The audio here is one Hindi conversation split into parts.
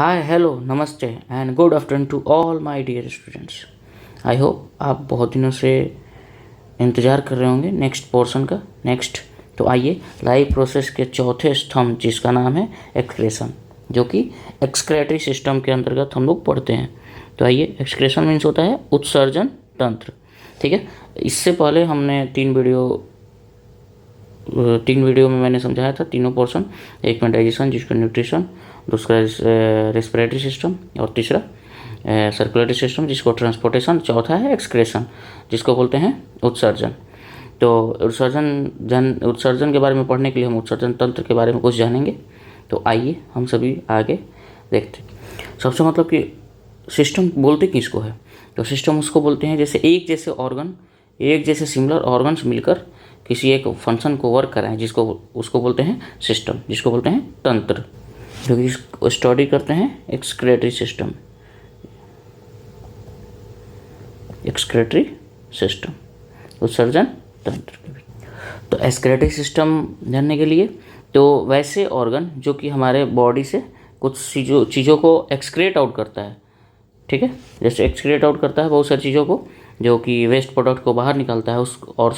Hi hello namaste and good afternoon to all my dear students. I hope आप बहुत दिनों से इंतज़ार कर रहे होंगे नेक्स्ट पोर्शन का। तो आइए लाइव प्रोसेस के चौथे स्तंभ जिसका नाम है एक्सक्रेशन, जो कि एक्सक्रेटरी सिस्टम के अंतर्गत हम लोग पढ़ते हैं। तो आइए, एक्सक्रेशन मीन्स होता है उत्सर्जन तंत्र। ठीक है, इससे पहले हमने तीन वीडियो में मैंने समझाया था तीनों पोर्शन। एक में डाइजेशन जिसका न्यूट्रिशन, दूसरा रेस्पिरेटरी सिस्टम और तीसरा सर्कुलेटरी सिस्टम जिसको ट्रांसपोर्टेशन, चौथा है एक्सक्रेशन जिसको बोलते हैं उत्सर्जन। तो उत्सर्जन के बारे में पढ़ने के लिए हम उत्सर्जन तंत्र के बारे में कुछ जानेंगे। तो आइए हम सभी आगे देखते हैं। सबसे मतलब कि सिस्टम बोलते किसको है? तो सिस्टम उसको बोलते हैं जैसे एक जैसे सिमिलर ऑर्गन्स मिलकर किसी एक फंक्शन को वर्क कराएं, उसको बोलते हैं सिस्टम, जिसको बोलते हैं तंत्र, जो कि स्टडी करते हैं एक्सक्रेटरी सिस्टम, उत्सर्जन तंत्र। तो एक्सक्रेटरी सिस्टम जानने के लिए, तो वैसे ऑर्गन जो कि हमारे बॉडी से कुछ चीज़ों को एक्सक्रेट आउट करता है। ठीक है, जैसे एक्सक्रेट आउट करता है बहुत सारी चीज़ों को, जो कि वेस्ट प्रोडक्ट को बाहर निकालता है और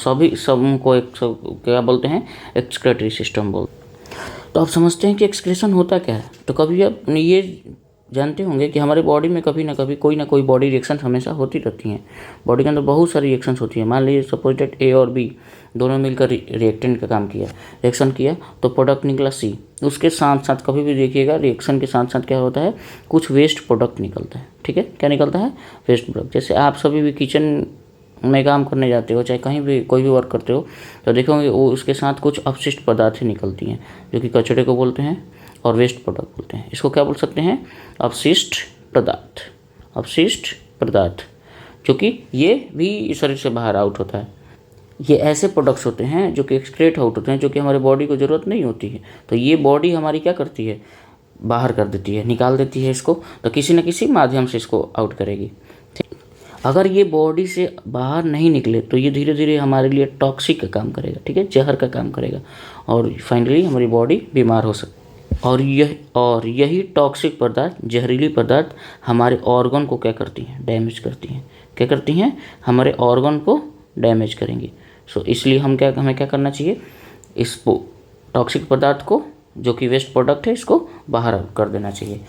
क्या बोलते हैं? एक्सक्रेटरी सिस्टम बोलते हैं। तो आप समझते हैं कि एक्सक्रेशन होता क्या है। तो कभी आप ये जानते होंगे कि हमारे बॉडी में कभी ना कभी कोई ना कोई बॉडी रिएक्शन हमेशा होती रहती हैं। बॉडी के अंदर बहुत सारी रिएक्शंस होती हैं। मान लीजिए सपोज डेट ए और बी दोनों मिलकर रिएक्टेंट का काम किया, रिएक्शन किया, तो प्रोडक्ट निकला सी। उसके साथ साथ कभी भी देखिएगा रिएक्शन के साथ साथ क्या होता है, कुछ वेस्ट प्रोडक्ट निकलता है। ठीक है, क्या निकलता है? Waste product. जैसे आप सभी भी किचन में काम करने जाते हो, चाहे कहीं भी कोई भी वर्क करते हो, तो देखोगे वो उसके साथ कुछ अपशिष्ट पदार्थें निकलती हैं, जो कि कचरे को बोलते हैं और वेस्ट प्रोडक्ट बोलते हैं। इसको क्या बोल सकते हैं? अपशिष्ट पदार्थ, जो कि ये भी शरीर से बाहर आउट होता है। ये ऐसे प्रोडक्ट्स होते हैं जो कि एक्सक्रेट आउट होते हैं, जो कि हमारे बॉडी को ज़रूरत नहीं होती है। तो ये बॉडी हमारी क्या करती है? बाहर कर देती है, निकाल देती है इसको। तो किसी न किसी माध्यम से इसको आउट करेगी। अगर ये बॉडी से बाहर नहीं निकले तो ये धीरे धीरे हमारे लिए टॉक्सिक का काम करेगा। ठीक है, जहर का काम करेगा और फाइनली हमारी बॉडी बीमार हो सकती है। और यही टॉक्सिक पदार्थ, जहरीली पदार्थ हमारे ऑर्गन को क्या करती हैं? डैमेज करती हैं। क्या करती हैं? हमारे ऑर्गन को डैमेज करेंगी। इसलिए हमें क्या करना चाहिए? इस टॉक्सिक पदार्थ को, जो कि वेस्ट प्रोडक्ट है, इसको बाहर कर देना चाहिए।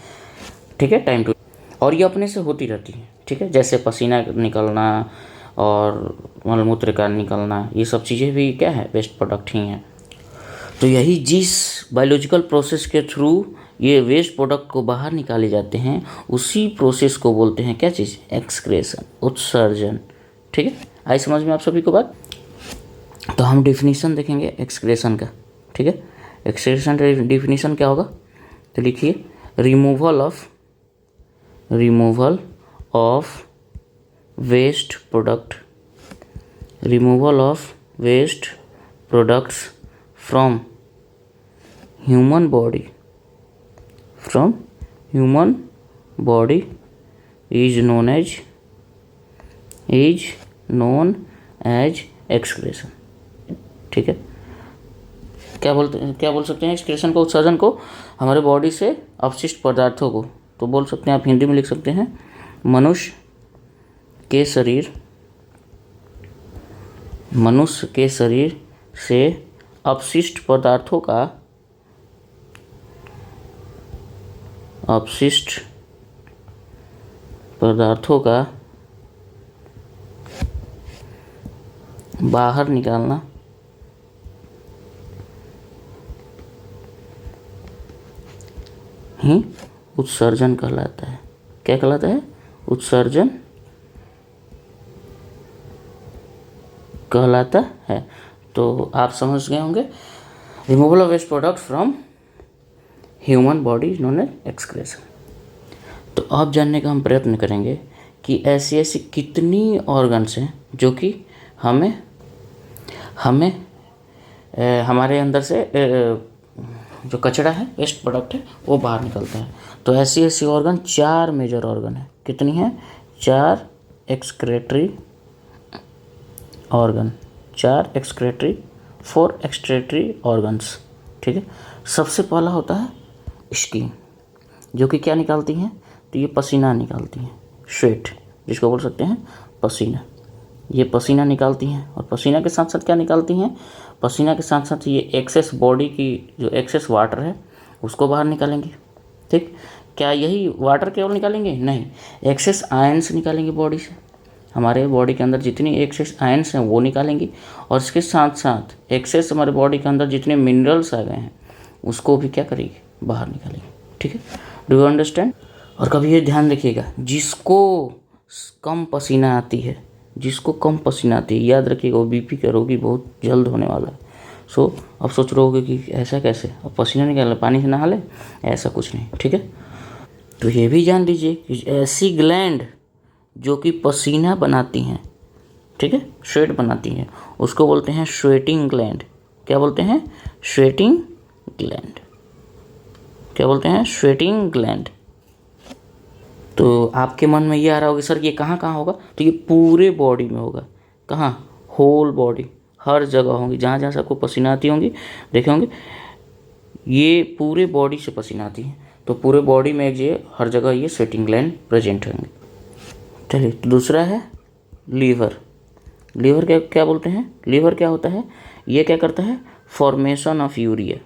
ठीक है, टाइम टू। और ये अपने से होती रहती है। ठीक है, जैसे पसीना निकलना और मलमूत्र का निकलना, ये सब चीज़ें भी क्या है? वेस्ट प्रोडक्ट ही हैं। तो यही जिस बायोलॉजिकल प्रोसेस के थ्रू ये वेस्ट प्रोडक्ट को बाहर निकाले जाते हैं, उसी प्रोसेस को बोलते हैं क्या चीज़? एक्सक्रेशन, उत्सर्जन। ठीक है, आई समझ में आप सभी को बात? तो हम डिफिनीशन देखेंगे एक्सक्रेशन का। ठीक है, एक्सक्रेशन डिफिनीशन क्या होगा? तो लिखिए, removal of waste products from human body is known as excretion। ठीक है, क्या बोल सकते हैं एक्सक्रेशन को, उत्सर्जन को? हमारे बॉडी से अपशिष्ट पदार्थों को, तो बोल सकते हैं, आप हिंदी में लिख सकते हैं, मनुष्य के शरीर से अपशिष्ट पदार्थों का बाहर निकालना ही उत्सर्जन कहलाता है। क्या कहलाता है? उत्सर्जन कहलाता है। तो आप समझ गए होंगे, removal of waste product from human body is known as excretion. तो अब जानने का हम प्रयत्न करेंगे कि ऐसी कितनी ऑर्गन्स हैं जो कि हमें हमारे अंदर से जो कचरा है, वेस्ट प्रोडक्ट है, वो बाहर निकलता है। तो ऐसी ऑर्गन 4 मेजर ऑर्गन है। कितनी है? 4 excretory organ, 4 excretory, 4 excretory organs. ठीक है, सबसे पहला होता है स्किन। जो कि क्या निकालती हैं, तो ये पसीना निकालती हैं, स्वेट जिसको बोल सकते हैं पसीना। ये पसीना निकालती हैं और पसीना के साथ साथ क्या निकालती हैं, पसीना के साथ साथ ये एक्सेस बॉडी की जो एक्सेस वाटर है उसको बाहर निकालेंगे। ठीक, क्या यही वाटर केवल निकालेंगे, नहीं, एक्सेस आयंस निकालेंगे बॉडी से, हमारे बॉडी के अंदर जितनी एक्सेस आयंस हैं वो निकालेंगी, और इसके साथ साथ एक्सेस हमारे बॉडी के अंदर जितने मिनरल्स आ गए हैं उसको भी क्या करेगी, बाहर निकालेंगे। ठीक है, डू यू अंडरस्टैंड। और कभी ये ध्यान रखिएगा, जिसको कम पसीना आती है, जिसको कम पसीना आती है, याद रखिएगा वो बीपी का रोगी बहुत जल्द होने वाला है। सो अब सोच रहे होगे कि ऐसा कैसे, अब पसीना निकाल पानी से नहा ले, ऐसा कुछ नहीं। ठीक है, तो ये भी जान लीजिए कि ऐसी ग्लैंड जो कि पसीना बनाती हैं, ठीक है, स्वेट बनाती हैं, उसको बोलते हैं स्वेटिंग ग्लैंड। क्या बोलते हैं, स्वेटिंग ग्लैंड। क्या बोलते हैं, स्वेटिंग ग्लैंड। तो आपके मन में ये आ रहा होगा सर ये कहाँ कहाँ होगा, तो ये पूरे बॉडी में होगा। कहाँ, होल बॉडी, हर जगह होंगी, जहाँ जहाँ से आपको पसीना आती होंगी, देखे होंगे ये पूरे बॉडी से पसीना आती है, तो पूरे बॉडी में ये हर जगह ये स्वेटिंग ग्लैंड प्रेजेंट होंगे। चलिए, तो दूसरा है लीवर। लीवर क्या क्या बोलते हैं, लीवर क्या होता है, ये क्या करता है, फॉर्मेशन ऑफ यूरिया।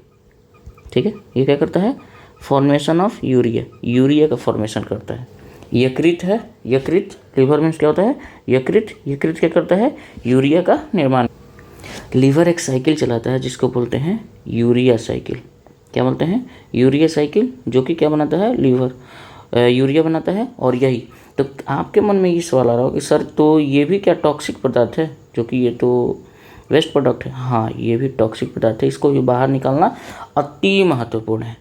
ठीक है, ये क्या करता है, फॉर्मेशन ऑफ यूरिया, यूरिया का फॉर्मेशन करता है। यकृत है, यकृत, लीवर मीन्स क्या होता है, यकृत, यकृत क्या करता है, यूरिया का निर्माण। लीवर एक साइकिल चलाता है जिसको बोलते हैं यूरिया साइकिल। क्या बोलते हैं, यूरिया साइकिल, जो कि क्या बनाता है, लीवर यूरिया बनाता है। और यही तो आपके मन में ये सवाल आ रहा हो कि सर तो ये भी क्या टॉक्सिक पदार्थ है, जो कि ये तो वेस्ट प्रोडक्ट है। हाँ, ये भी टॉक्सिक पदार्थ है, इसको भी बाहर निकालना अति महत्वपूर्ण है।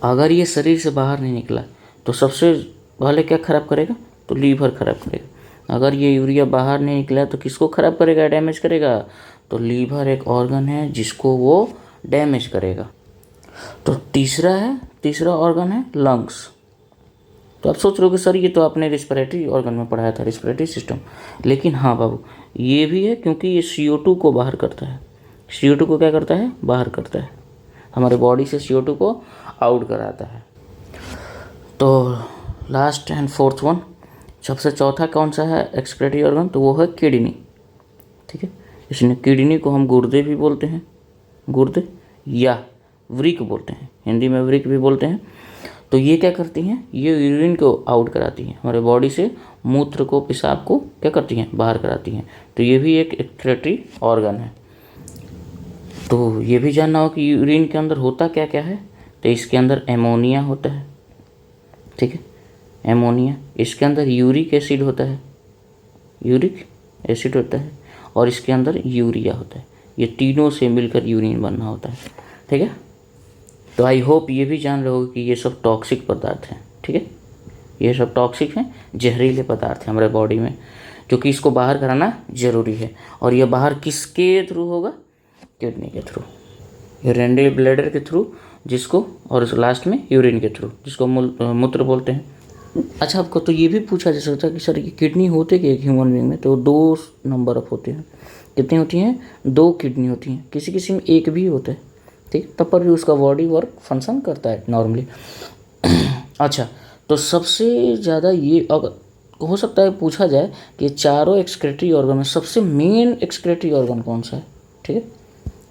अगर ये शरीर से बाहर नहीं निकला तो सबसे पहले क्या खराब करेगा, तो लीवर खराब करेगा। अगर ये यूरिया बाहर नहीं निकला तो किसको खराब करेगा, डैमेज करेगा, तो लीवर एक ऑर्गन है जिसको वो डैमेज करेगा। तो तीसरा ऑर्गन है लंग्स। तो आप सोच रहे हो कि सर ये तो आपने रिस्पिरेटरी ऑर्गन में पढ़ाया था, रिस्पिरेटरी सिस्टम, लेकिन हाँ बाबू ये भी है, क्योंकि ये CO2 को बाहर करता है। CO2 को क्या करता है, बाहर करता है, हमारे बॉडी से CO2 को आउट कराता है। तो लास्ट एंड फोर्थ वन, सबसे चौथा कौन सा है एक्सक्रीटरी ऑर्गन, तो वो है किडनी। ठीक है, इसने किडनी को हम गुर्दे भी बोलते हैं, गुर्दे या वृक बोलते हैं, हिंदी में वृक भी बोलते हैं। तो ये क्या करती हैं, ये यूरिन को आउट कराती हैं, हमारे बॉडी से मूत्र को, पेशाब को क्या करती हैं, बाहर कराती हैं। तो ये भी एक एक्सक्रीटरी ऑर्गन है। तो ये भी जानना हो कि यूरिन के अंदर होता क्या क्या है, तो इसके अंदर एमोनिया होता है। ठीक है, एमोनिया, इसके अंदर यूरिक एसिड होता है, यूरिक एसिड होता है, और इसके अंदर यूरिया होता है। ये तीनों से मिलकर यूरिन बनना होता है। ठीक है, तो आई होप ये भी जान रहे हो कि ये सब टॉक्सिक पदार्थ हैं। ठीक है, ये सब टॉक्सिक हैं, जहरीले पदार्थ हैं हमारे बॉडी में, जो कि इसको बाहर कराना ज़रूरी है। और ये बाहर किसके थ्रू होगा, किडनी के थ्रू, यूरिनरी ब्लैडर के थ्रू, जिसको, और लास्ट में यूरिन के थ्रू, जिसको मूत्र बोलते हैं। अच्छा, आपको तो ये भी पूछा जा सकता है कि सर ये किडनी होते क्या एक ह्यूमन बींग में, तो 2 नंबर ऑफ होते हैं। कितनी होती हैं, 2 किडनी होती हैं, किसी किसी में 1 भी होता है। ठीक, तब पर भी उसका बॉडी वर्क फंक्शन करता है नॉर्मली। अच्छा, तो सबसे ज़्यादा ये अगर हो सकता है पूछा जाए कि चारों एक्सक्रीटरी ऑर्गन में सबसे मेन एक्सक्रीटरी ऑर्गन कौन सा है। ठीक है,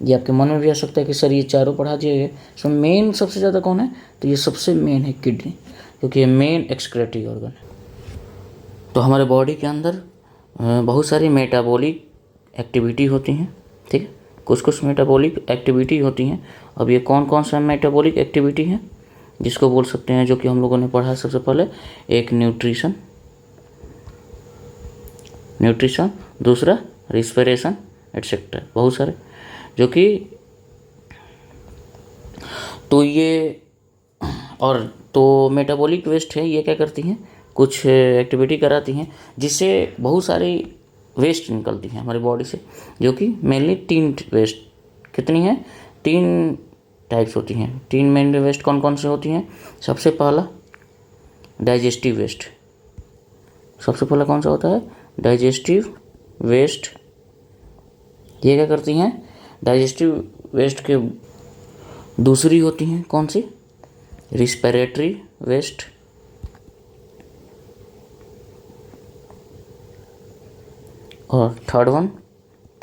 ये आपके मन में भी आ सकता है कि सर ये चारों पढ़ा दिए गए, सो मेन सबसे ज़्यादा कौन है, तो ये सबसे मेन है किडनी, क्योंकि ये मेन एक्सक्रीटरी ऑर्गन है। तो हमारे बॉडी के अंदर बहुत सारी मेटाबॉलिक एक्टिविटी होती हैं। ठीक है, कुछ मेटाबॉलिक एक्टिविटी होती हैं। अब ये कौन कौन सा मेटाबॉलिक एक्टिविटी है, जिसको बोल सकते हैं, जो कि हम लोगों ने पढ़ा सबसे पहले, एक न्यूट्रिशन, दूसरा रिस्पिरेशन एटसेट्रा, बहुत सारे, जो कि तो ये, और तो मेटाबॉलिक वेस्ट है, ये क्या करती हैं, कुछ एक्टिविटी कराती हैं जिससे बहुत सारी वेस्ट निकलती हैं हमारी बॉडी से, जो कि मेनली 3 वेस्ट, कितनी है, 3 टाइप्स होती हैं। 3 मेन वेस्ट कौन कौन से होती हैं, सबसे पहला डाइजेस्टिव वेस्ट। सबसे पहला कौन सा होता है, डाइजेस्टिव वेस्ट। ये क्या करती हैं, डाइजेस्टिव वेस्ट के दूसरी होती हैं कौन सी, रिस्पिरेटरी वेस्ट, और थर्ड वन,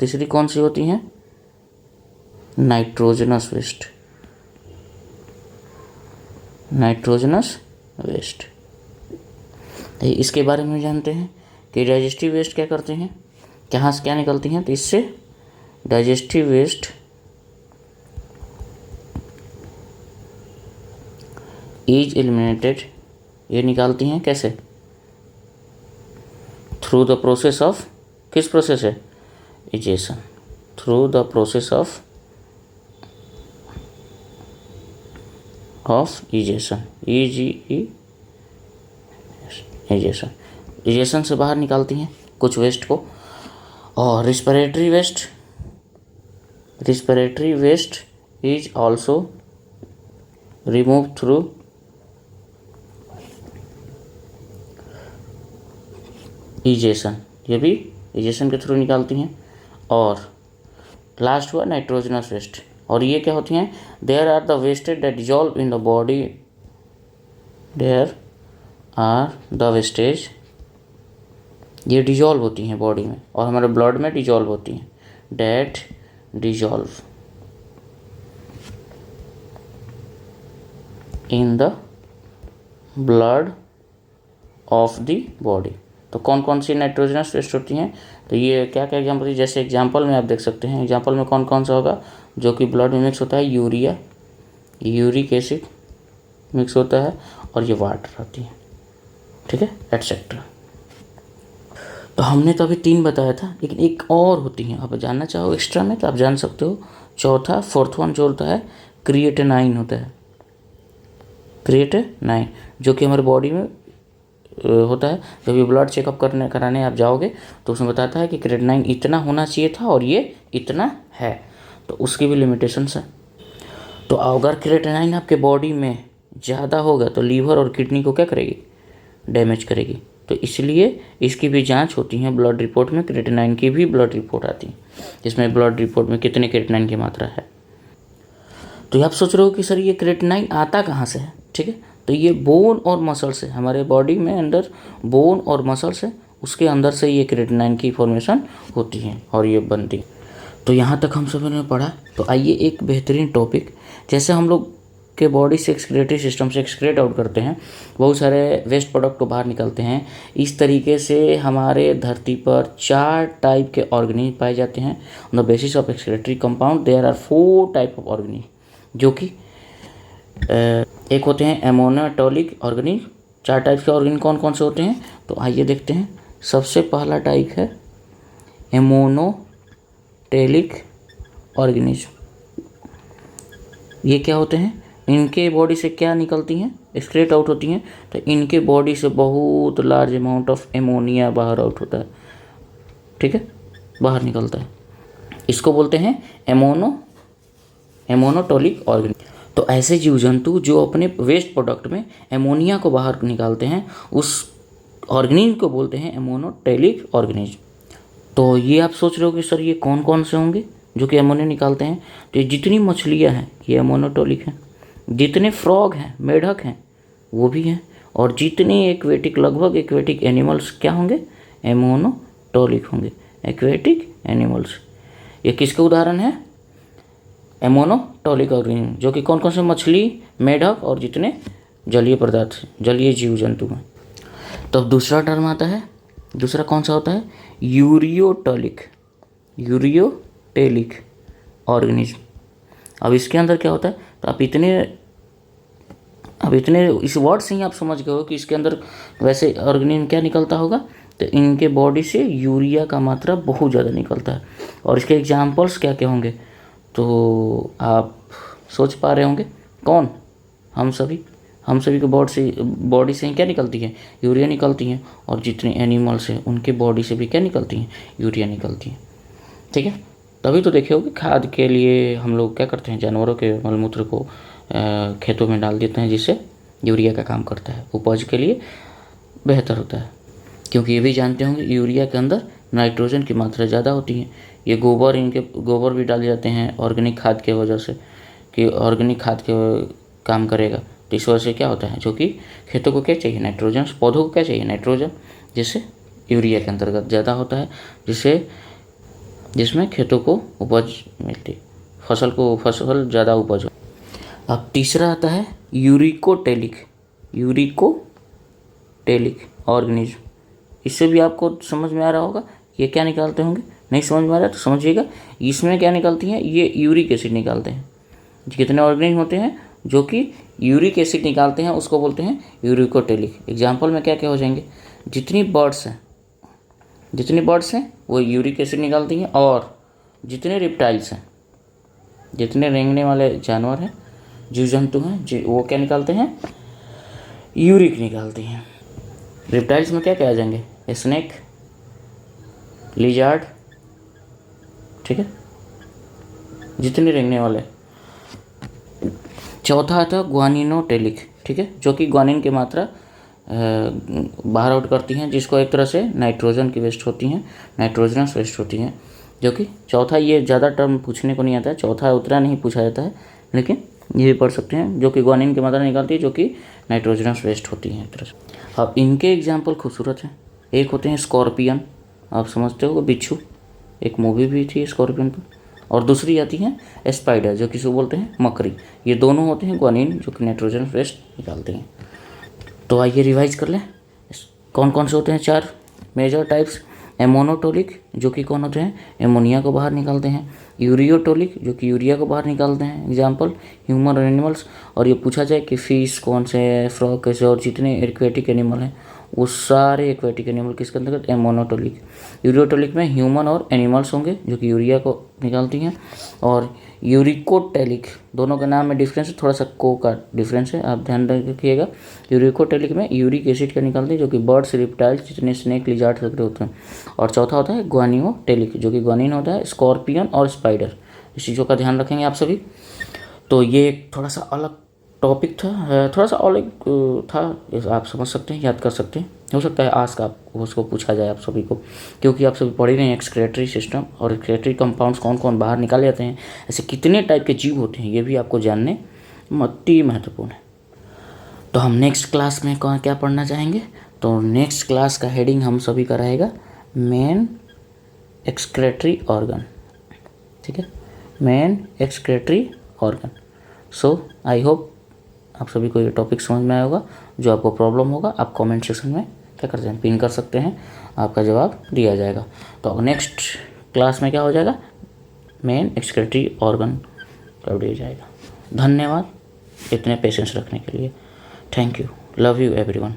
तीसरी कौन सी होती हैं, नाइट्रोजनस वेस्ट, नाइट्रोजनस वेस्ट। इसके बारे में जानते हैं कि डाइजेस्टिव वेस्ट क्या करते हैं, कहाँ से क्या निकलती हैं। तो इससे डाइजेस्टिव वेस्ट इज एलिमिनेटेड, ये निकालती हैं कैसे, थ्रू द प्रोसेस ऑफ, किस प्रोसेस है, egestion, through the process of egestion, egestion से बाहर निकालती हैं कुछ वेस्ट को। और respiratory waste is also remove through egestion, ये भी इजेशन के थ्रू निकालती हैं। और लास्ट हुआ नाइट्रोजनस वेस्ट, और ये क्या होती हैं, there are the wastage that dissolve in the body, there are the wastage, ये डिजॉल्व होती हैं बॉडी में और हमारे ब्लड में डिजॉल्व होती हैं, that dissolve in the blood of the body. तो कौन कौन सी नाइट्रोजनस वेस्ट होती हैं, तो ये क्या क्या एग्जाम्पल, जैसे एग्जाम्पल में आप देख सकते हैं, एग्जाम्पल में कौन कौन सा होगा जो कि ब्लड में मिक्स होता है, यूरिया, यूरिक एसिड मिक्स होता है, और ये वाटर आती है, ठीक है, एटसेट्रा। तो हमने तो अभी 3 बताया था, लेकिन एक और होती हैं, आप जानना चाहो एक्स्ट्रा में तो आप जान सकते हो। चौथा, फोर्थ वन जो होता है क्रिएटिनाइन होता है, क्रिएटिनाइन, जो कि हमारे बॉडी में होता है। जब ये ब्लड चेकअप कराने आप जाओगे तो उसमें बताता है कि क्रिएटिनाइन इतना होना चाहिए था और ये इतना है, तो उसकी भी लिमिटेशंस है। तो अगर क्रिएटिनाइन आपके बॉडी में ज़्यादा होगा तो लीवर और किडनी को क्या करेगी, डैमेज करेगी। तो इसलिए इसकी भी जांच होती है ब्लड रिपोर्ट में, क्रिएटिनाइन की भी ब्लड रिपोर्ट आती है जिसमें ब्लड रिपोर्ट में कितने क्रिएटिनाइन की मात्रा है। तो आप सोच रहे हो कि सर ये क्रिएटिनाइन आता कहाँ से है, ठीक है, तो ये बोन और मसल से, हमारे बॉडी में अंदर बोन और मसल्स है, उसके अंदर से ये क्रिएटिनाइन की फॉर्मेशन होती है और ये बनती है। तो यहाँ तक हम सभी ने पढ़ा। तो आइए एक बेहतरीन टॉपिक, जैसे हम लोग के बॉडी से एक्सक्रीटरी सिस्टम से एक्सक्रीट आउट करते हैं, बहुत सारे वेस्ट प्रोडक्ट को बाहर निकलते हैं, इस तरीके से हमारे धरती पर 4 टाइप के ऑर्गेनिज पाए जाते हैं। On the basis of excretory compound there are 4 type of organisms, जो कि एक होते हैं एमोनोटोलिक ऑर्गेनिज। 4 टाइप के ऑर्गेनिज कौन कौन से होते हैं, तो आइए देखते हैं। सबसे पहला टाइप है एमोनोटेलिक ऑर्गेनिज। ये क्या होते हैं, इनके बॉडी से क्या निकलती हैं, एक्सक्रीट आउट होती हैं। तो इनके बॉडी से बहुत लार्ज अमाउंट ऑफ एमोनिया बाहर आउट होता है, ठीक है, बाहर निकलता है। इसको बोलते हैं एमोनोटोलिक ऑर्गेनिज। तो ऐसे जीव जंतु जो अपने वेस्ट प्रोडक्ट में एमोनिया को बाहर निकालते हैं, उस ऑर्गेनिज को बोलते हैं एमोनोटेलिक ऑर्गेनिज। तो ये आप सोच रहे हो कि सर ये कौन कौन से होंगे जो कि एमोनिया निकालते हैं, तो ये जितनी मछलियाँ हैं ये एमोनोटोलिक हैं, जितने फ्रॉग हैं, मेढक हैं, वो भी हैं, और जितने एक्वेटिक, लगभग एक्वेटिक एनिमल्स क्या होंगे, एमोनोटोलिक होंगे, एक्वेटिक एनिमल्स। ये किसके उदाहरण है, एमोनोटोलिक ऑर्गेनिज्म, जो कि कौन कौन से, मछली, मेढक और जितने जलीय पदार्थ, जलीय जीव जंतु हैं। तो अब दूसरा टर्म आता है, दूसरा कौन सा होता है, यूरियोटेलिक ऑर्गेनिज्म। अब इसके अंदर क्या होता है, तो आप इतने इस वर्ड से ही आप समझ गए हो कि इसके अंदर वैसे ऑर्गेनिज्म क्या निकलता होगा। तो इनके बॉडी से यूरिया का मात्रा बहुत ज़्यादा निकलता है, और इसके एग्जाम्पल्स क्या क्या होंगे, तो आप सोच पा रहे होंगे कौन, हम सभी के बॉडी से ही क्या निकलती है, यूरिया निकलती है, और जितने एनिमल्स हैं उनके बॉडी से भी क्या निकलती हैं, यूरिया निकलती है, ठीक है। तभी तो देखे होगे खाद के लिए हम लोग क्या करते हैं, जानवरों के मलमूत्र को खेतों में डाल देते हैं, जिससे यूरिया का काम करता है, उपज के लिए बेहतर होता है। क्योंकि ये भी जानते होंगे यूरिया के अंदर नाइट्रोजन की मात्रा ज़्यादा होती है। ये गोबर भी डाले जाते हैं ऑर्गेनिक खाद के वजह से, कि ऑर्गेनिक खाद के काम करेगा, तो इस वजह से क्या होता है, जो कि खेतों को क्या चाहिए, नाइट्रोजन, पौधों को क्या चाहिए, नाइट्रोजन, जिससे यूरिया के अंतर्गत ज़्यादा होता है, जिसमें खेतों को उपज मिलती, फसल ज़्यादा उपज हो। अब तीसरा आता है यूरिकोटेलिक ऑर्गेनिज्म। इससे भी आपको समझ में आ रहा होगा ये क्या निकालते होंगे, नहीं समझ में आ रहा तो समझिएगा। इसमें क्या निकालती हैं, ये यूरिक एसिड निकालते हैं। कितने ऑर्गेनिज्म होते हैं जो कि यूरिक एसिड निकालते हैं, उसको बोलते हैं यूरिकोटेलिक। एग्जाम्पल में क्या क्या हो जाएंगे, जितनी बर्ड्स हैं वो यूरिक एसिड निकालती हैं, और जितने रिप्टाइल्स हैं, जितने रेंगने वाले जानवर हैं, जीव जंतु हैं, वो क्या निकालते हैं, यूरिक निकालती हैं। रिप्टाइल्स में क्या क्या आ जाएंगे, स्नेक, लिजार्ड, ठीक है, जितने रेंगने वाले। चौथा आता है ग्वानिनोटेलिक, ठीक है, जो कि ग्वानिन की मात्रा बाहर आउट करती हैं, जिसको एक तरह से नाइट्रोजन की वेस्ट होती हैं, नाइट्रोजनस वेस्ट होती हैं, जो कि चौथा, ये ज़्यादा टर्म पूछने को नहीं आता है, चौथा उतना नहीं पूछा जाता है, लेकिन ये भी पढ़ सकते हैं, जो कि ग्वानिन की मात्रा निकालती है, जो कि नाइट्रोजनस वेस्ट होती हैं एक तरह से। अब इनके एग्जाम्पल खूबसूरत हैं। एक होते हैं स्कॉर्पियन, आप समझते हो, बिच्छू, एक मूवी भी थी स्कॉर्पियन पर, और दूसरी आती है स्पाइडर, जो किसको बोलते हैं, मकड़ी। ये दोनों होते हैं ग्वानिन, जो कि नाइट्रोजन वेस्ट निकालते हैं। तो आइए रिवाइज कर लें, कौन कौन से होते हैं 4 मेजर टाइप्स। एमोनोटोलिक, जो कि कौन होते हैं, एमोनिया को बाहर निकालते हैं। यूरियोटोलिक, जो कि यूरिया को बाहर निकालते हैं, एग्जाम्पल ह्यूमन और एनिमल्स। और ये पूछा जाए कि फिश कौन से है, फ्रॉग कैसे, और जितने एक्वेटिक एनिमल हैं वो सारे एक्वेटिक एनिमल किसके अंतर्गत, एमोनोटोलिक। यूरियोटोलिक में ह्यूमन और एनिमल्स होंगे, जो कि यूरिया को निकालती हैं। और यूरिकोटेलिक, दोनों के नाम में डिफरेंस है, थोड़ा सा को का डिफरेंस है, आप ध्यान रखिएगा। यूरिकोटेलिक में यूरिक एसिड का निकालते हैं, जो कि बर्ड्स, रिप्टाइल्स, जितने स्नेक, लिजार्ड वगैरह होते हैं। और चौथा होता है ग्वानियोटेलिक, जो कि ग्वानिन होता है, स्कॉर्पियन और स्पाइडर। इस चीज़ों का ध्यान रखेंगे आप सभी। तो ये एक थोड़ा सा अलग टॉपिक था, थोड़ा सा अलग था, आप समझ सकते हैं, याद कर सकते हैं। हो सकता है आज का आपको उसको पूछा जाए आप सभी को, क्योंकि आप सभी पढ़ ही रहे हैं एक्सक्रेटरी सिस्टम और एक्सक्रेटरी कंपाउंड्स कौन कौन बाहर निकाले जाते हैं, ऐसे कितने टाइप के जीव होते हैं, ये भी आपको जानने अति महत्वपूर्ण है। तो हम नेक्स्ट क्लास में क्या पढ़ना चाहेंगे, तो नेक्स्ट क्लास का हेडिंग हम सभी का रहेगा मेन एक्सक्रेटरी ऑर्गन, ठीक है, मेन एक्सक्रेटरी ऑर्गन। सो आई होप आप सभी को ये टॉपिक समझ में आया होगा। जो आपको प्रॉब्लम होगा आप कमेंट सेक्शन में क्या करते हैं, पिन कर सकते हैं, आपका जवाब दिया जाएगा। तो नेक्स्ट क्लास में क्या हो जाएगा, मेन एक्सक्रेटरी ऑर्गन कर दिया जाएगा। धन्यवाद इतने पेशेंस रखने के लिए। Thank you, love you everyone.